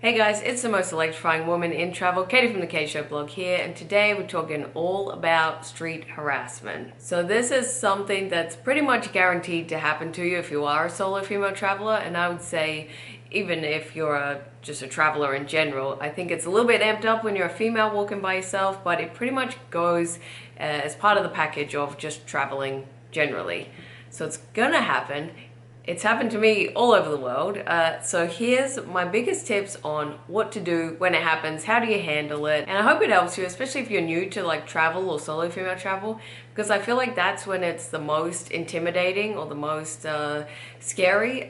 Hey guys, it's the most electrifying woman in travel, Katie from the K Show blog here, and today we're talking all about street harassment. So this is something that's pretty much guaranteed to happen to you if you are a solo female traveler, and I would say even if you're just a traveler in general, I think it's a little bit amped up when you're a female walking by yourself, but it pretty much goes as part of the package of just traveling generally. So it's gonna happen. It's happened to me all over the world. So here's my biggest tips on what to do when it happens, how do you handle it, and I hope it helps you, especially if you're new to like travel or solo female travel, because I feel like that's when it's the most intimidating or the most scary.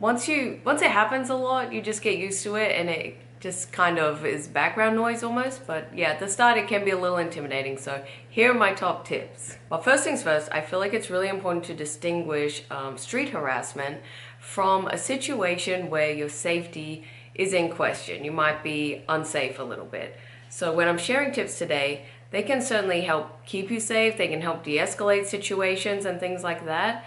Once it happens a lot, you just get used to it and it just kind of is background noise almost. But yeah, at the start it can be a little intimidating, so here are my top tips. Well, first things first, I feel like it's really important to distinguish street harassment from a situation where your safety is in question. You might be unsafe a little bit. So when I'm sharing tips today, they can certainly help keep you safe, they can help de-escalate situations and things like that,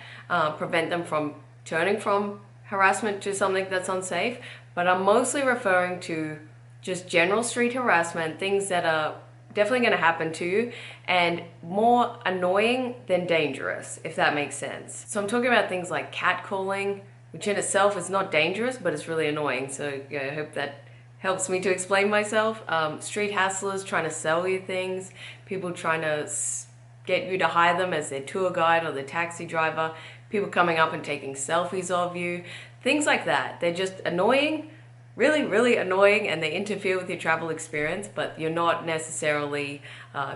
prevent them from turning from harassment to something that's unsafe. But I'm mostly referring to just general street harassment, things that are definitely going to happen to you and more annoying than dangerous, if that makes sense. So I'm talking about things like catcalling, which in itself is not dangerous, but it's really annoying. So yeah, I hope that helps me to explain myself. Street hustlers trying to sell you things, people trying to get you to hire them as their tour guide or their taxi driver, people coming up and taking selfies of you, things like that. They're just annoying, really annoying, and they interfere with your travel experience, but you're not necessarily,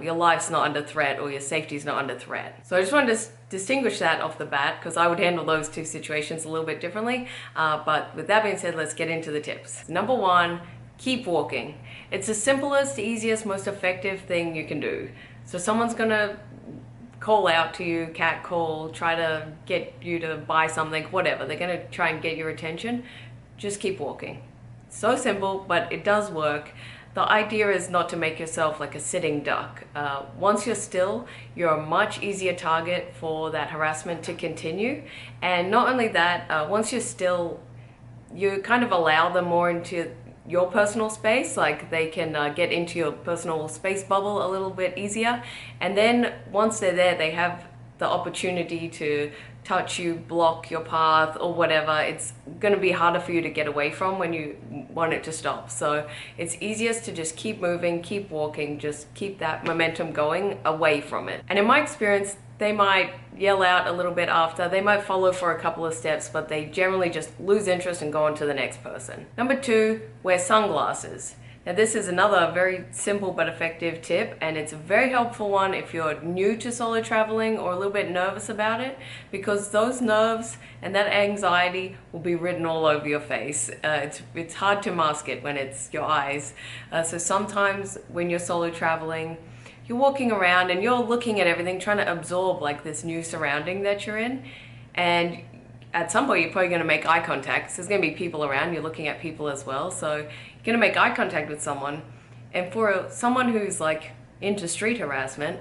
your life's not under threat or your safety's not under threat. So I just wanted to distinguish that off the bat because I would handle those two situations a little bit differently. But with that being said, let's get into the tips. Number one, keep walking. It's the simplest, easiest, most effective thing you can do. So someone's gonna call out to you, catcall, try to get you to buy something, whatever. They're gonna try and get your attention. Just keep walking. So simple, but it does work. The idea is not to make yourself like a sitting duck. Once you're still, you're a much easier target for that harassment to continue. And not only that, once you're still, you kind of allow them more into your personal space, like they can get into your personal space bubble a little bit easier. And then once they're there, they have the opportunity to touch you, block your path or whatever. It's going to be harder for you to get away from when you want it to stop. So it's easiest to just keep moving, keep walking, just keep that momentum going away from it. And in my experience, they might yell out a little bit after, they might follow for a couple of steps, but they generally just lose interest and go on to the next person. Number two, wear sunglasses. Now this is another very simple but effective tip, and it's a very helpful one if you're new to solo traveling or a little bit nervous about it, because those nerves and that anxiety will be written all over your face. It's hard to mask it when it's your eyes. So sometimes when you're solo traveling, you're walking around and you're looking at everything, trying to absorb like this new surrounding that you're in, and at some point you're probably going to make eye contact. So there's going to be people around, you're looking at people as well, so you're going to make eye contact with someone. And for someone who's like into street harassment,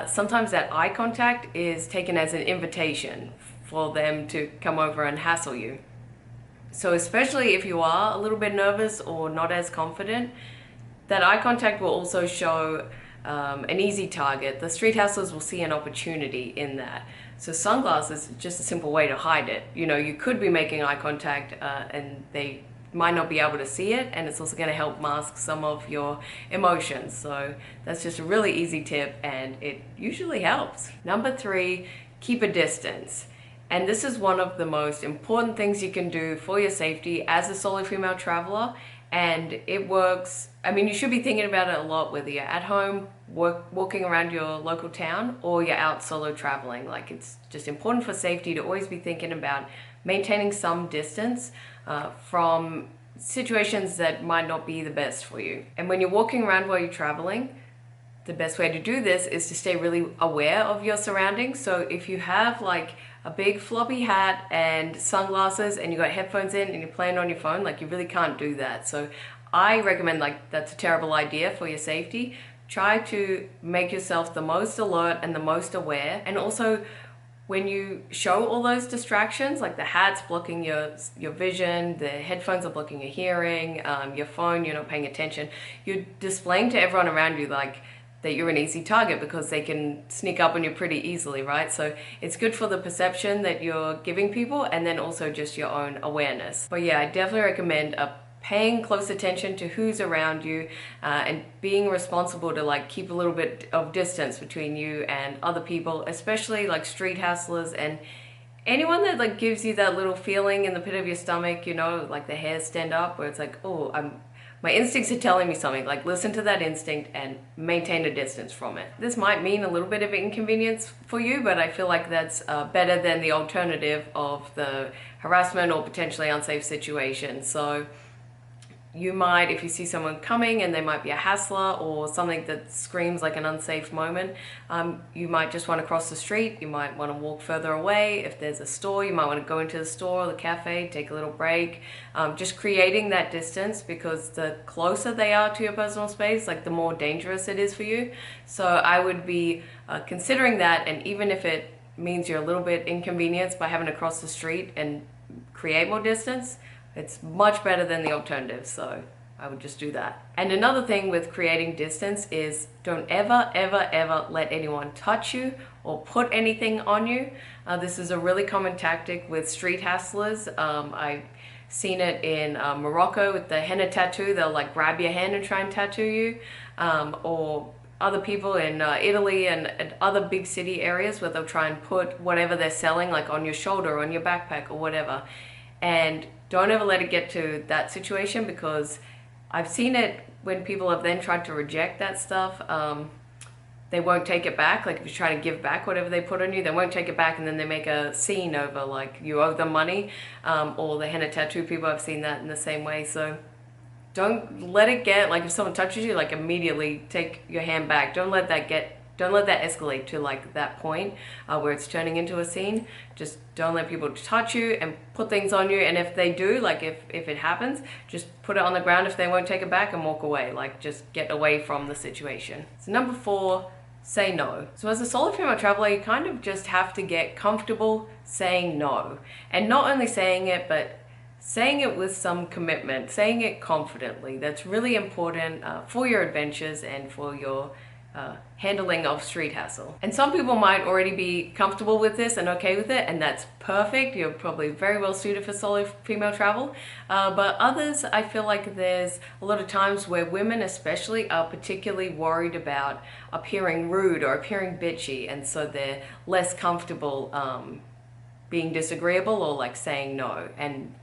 sometimes that eye contact is taken as an invitation for them to come over and hassle you. So especially if you are a little bit nervous or not as confident, that eye contact will also show an easy target. The street hustlers will see an opportunity in that. So sunglasses is just a simple way to hide it. You know, you could be making eye contact and they might not be able to see it, and it's also going to help mask some of your emotions. So that's just a really easy tip and it usually helps. Number three, keep a distance. And this is one of the most important things you can do for your safety as a solo female traveler. And it works. I mean, you should be thinking about it a lot, whether you're at home, walking around your local town, or you're out solo traveling. Like, it's just important for safety to always be thinking about maintaining some distance from situations that might not be the best for you. And when you're walking around while you're traveling, the best way to do this is to stay really aware of your surroundings. So if you have like a big floppy hat and sunglasses and you got headphones in and you're playing on your phone, like you really can't do that. So I recommend, like, that's a terrible idea for your safety. Try to make yourself the most alert and the most aware. And also when you show all those distractions, like the hat's blocking your vision, the headphones are blocking your hearing, your phone, you're not paying attention, you're displaying to everyone around you like that you're an easy target because they can sneak up on you pretty easily, right? So it's good for the perception that you're giving people, and then also just your own awareness. But yeah, I definitely recommend paying close attention to who's around you, and being responsible to like keep a little bit of distance between you and other people, especially like street hustlers and anyone that like gives you that little feeling in the pit of your stomach, you know, like the hairs stand up where it's like, oh, my instincts are telling me something. Like, listen to that instinct and maintain a distance from it. This might mean a little bit of inconvenience for you, but I feel like that's better than the alternative of the harassment or potentially unsafe situation. So you might, if you see someone coming and they might be a hassler or something that screams like an unsafe moment, you might just want to cross the street. You might want to walk further away. If there's a store, you might want to go into the store or the cafe, take a little break. Just creating that distance, because the closer they are to your personal space, like the more dangerous it is for you. So I would be considering that, and even if it means you're a little bit inconvenienced by having to cross the street and create more distance, it's much better than the alternative, so I would just do that. And another thing with creating distance is don't ever, ever, ever let anyone touch you or put anything on you. This is a really common tactic with street hustlers. I've seen it in Morocco with the henna tattoo. They'll like grab your hand and try and tattoo you. Or other people in Italy and other big city areas where they'll try and put whatever they're selling like on your shoulder or on your backpack or whatever. And don't ever let it get to that situation, because I've seen it when people have then tried to reject that stuff. They won't take it back. Like if you try to give back whatever they put on you, they won't take it back, and then they make a scene over like you owe them money. Or the henna tattoo people, I've seen that in the same way. So don't let it get, like if someone touches you, like immediately take your hand back. Don't let that escalate to like that point where it's turning into a scene. Just don't let people touch you and put things on you. And if they do, like if it happens, just put it on the ground if they won't take it back and walk away. Like just get away from the situation. So number 4, say no. So as a solo female traveler, you kind of just have to get comfortable saying no. And not only saying it, but saying it with some commitment, saying it confidently. That's really important for your adventures and for your handling of street hassle. And some people might already be comfortable with this and okay with it, and that's perfect. You're probably very well suited for solo female travel. But others, I feel like there's a lot of times where women especially are particularly worried about appearing rude or appearing bitchy, and so they're less comfortable being disagreeable or like saying no and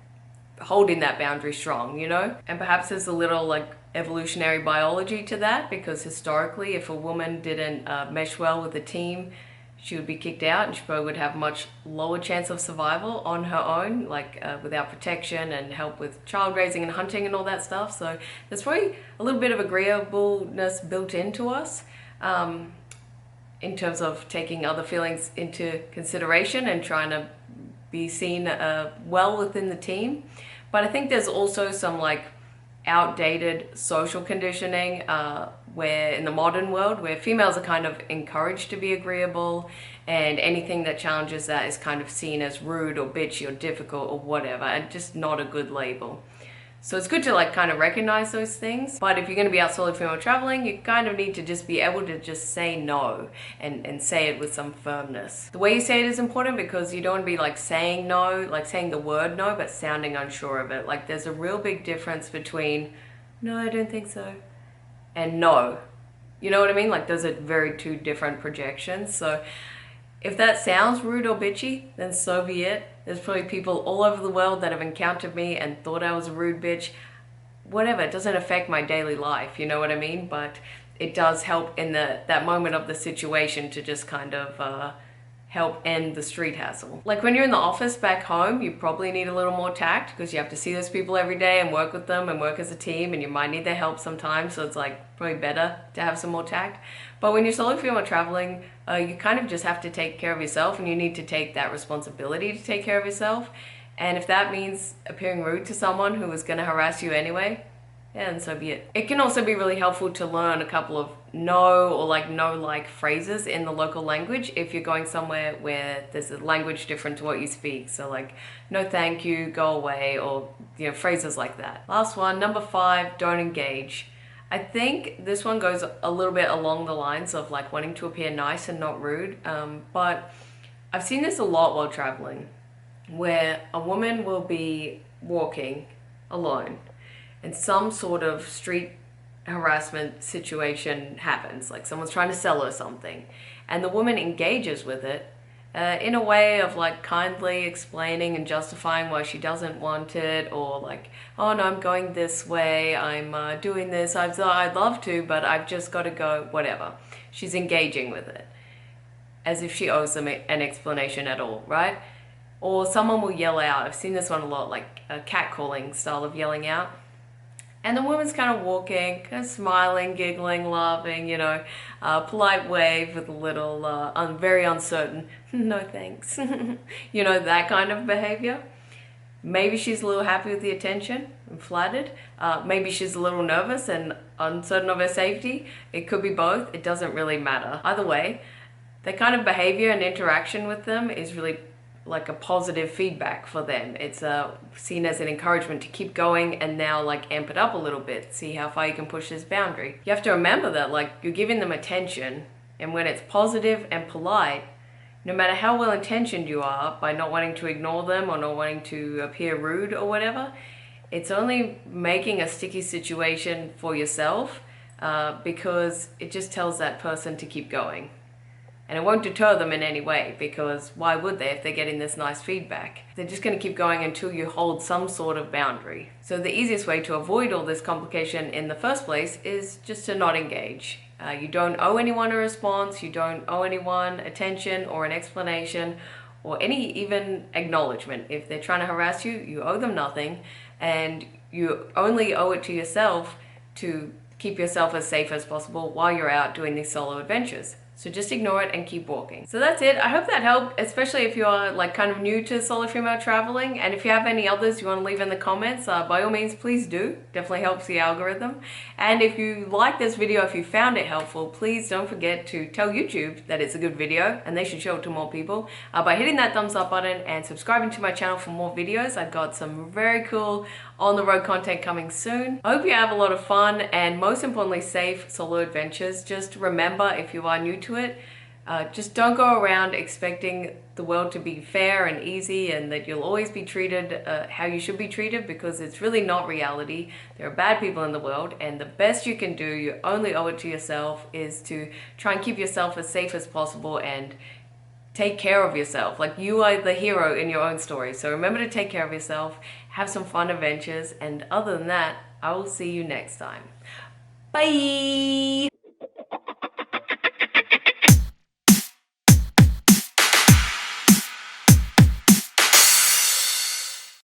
holding that boundary strong, you know? And perhaps there's a little like evolutionary biology to that, because historically if a woman didn't mesh well with the team, she would be kicked out, and she probably would have much lower chance of survival on her own, like without protection and help with child raising and hunting and all that stuff. So there's probably a little bit of agreeableness built into us in terms of taking other feelings into consideration and trying to be seen well within the team. But I think there's also some like outdated social conditioning where in the modern world where females are kind of encouraged to be agreeable, and anything that challenges that is kind of seen as rude or bitchy or difficult or whatever, and just not a good label. So it's good to like kind of recognize those things. But if you're going to be out solo female traveling, you kind of need to just be able to just say no and say it with some firmness. The way you say it is important, because you don't want to be like saying no, like saying the word no, but sounding unsure of it. Like there's a real big difference between no, I don't think so, and no. You know what I mean? Like those are very two different projections. So if that sounds rude or bitchy, then so be it. There's probably people all over the world that have encountered me and thought I was a rude bitch. Whatever, it doesn't affect my daily life, you know what I mean? But it does help in that moment of the situation to just kind of help end the street hassle. Like when you're in the office back home, you probably need a little more tact, because you have to see those people every day and work with them and work as a team, and you might need their help sometimes, so it's like probably better to have some more tact. But when you're solo female traveling, you kind of just have to take care of yourself, and you need to take that responsibility to take care of yourself. And if that means appearing rude to someone who is going to harass you anyway, and so be it. It can also be really helpful to learn a couple of no or like no-like phrases in the local language if you're going somewhere where there's a language different to what you speak. So like, no thank you, go away, or phrases like that. Last one, number 5, don't engage. I think this one goes a little bit along the lines of like wanting to appear nice and not rude, but I've seen this a lot while traveling, where a woman will be walking alone and some sort of street harassment situation happens, like someone's trying to sell her something, and the woman engages with it in a way of like kindly explaining and justifying why she doesn't want it, or like, oh no, I'm going this way, I'm doing this, I'd love to, but I've just got to go, whatever. She's engaging with it as if she owes them an explanation at all, right? Or someone will yell out. I've seen this one a lot, like a catcalling style of yelling out. And the woman's kind of walking, kind of smiling, giggling, laughing, polite wave with a little, very uncertain, no thanks, that kind of behavior. Maybe she's a little happy with the attention and flattered. Maybe she's a little nervous and uncertain of her safety. It could be both. It doesn't really matter. Either way, that kind of behavior and interaction with them is really like a positive feedback for them. It's seen as an encouragement to keep going and now like amp it up a little bit, see how far you can push this boundary. You have to remember that like you're giving them attention, and when it's positive and polite, no matter how well intentioned you are by not wanting to ignore them or not wanting to appear rude or whatever, it's only making a sticky situation for yourself because it just tells that person to keep going. And it won't deter them in any way, because why would they if they're getting this nice feedback? They're just going to keep going until you hold some sort of boundary. So the easiest way to avoid all this complication in the first place is just to not engage. You don't owe anyone a response, you don't owe anyone attention or an explanation or any even acknowledgement. If they're trying to harass you, you owe them nothing, and you only owe it to yourself to keep yourself as safe as possible while you're out doing these solo adventures. So just ignore it and keep walking. So that's it. I hope that helped, especially if you're like kind of new to solo female traveling. And if you have any others you want to leave in the comments, by all means, please do. Definitely helps the algorithm. And if you like this video, if you found it helpful, please don't forget to tell YouTube that it's a good video and they should show it to more people by hitting that thumbs up button and subscribing to my channel for more videos. I've got some very cool on-the-road content coming soon. I hope you have a lot of fun and most importantly, safe solo adventures. Just remember, if you are new to it, just don't go around expecting the world to be fair and easy and that you'll always be treated how you should be treated, because it's really not reality. There are bad people in the world, and the best you can do, you only owe it to yourself, is to try and keep yourself as safe as possible and take care of yourself. Like, you are the hero in your own story. So remember to take care of yourself, have some fun adventures, and other than that, I will see you next time. Bye!